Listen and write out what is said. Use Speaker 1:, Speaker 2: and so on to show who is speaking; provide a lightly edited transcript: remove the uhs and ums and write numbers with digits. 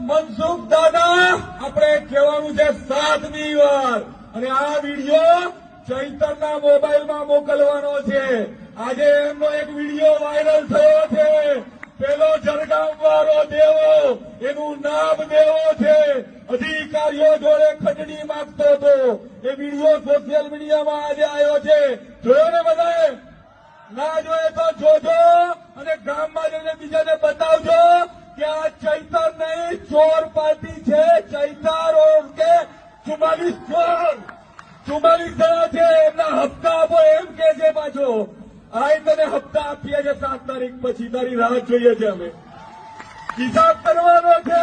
Speaker 1: મનસુખ દાદા આપણે કહેવાનું છે 7મી વાર અને આ વિડીયો ચૈતરના મોબાઈલમાં મોકલવાનો છે. આજે એમનો એક વિડીયો વાયરલ થયો છે. પેલો જરગામ વાળો દેવો, એનું નામ દેવો છે, અધિકારીઓ જોડે ખંડણી માંગતો હતો. એ વિડીયો સોશિયલ મીડિયામાં આજે આવ્યો છે. જોયો ને બધાએ? ના જોયે તો જોજો અને ગામમાં જઈને બીજાને બતાવજો કે આ ચૈતર નહીં, ચોર પાર્ટી છે. ચૈતર ઓર કે 44 ચોર, 44 જણા છે. એમના હપ્તા આપો એમ કે છે. પાછો આ તને હપ્તા આપીએ છે 7 તારીખ પછી. તારી રાહ જોઈએ છે અમે. હિસાબ કરવાનો છે.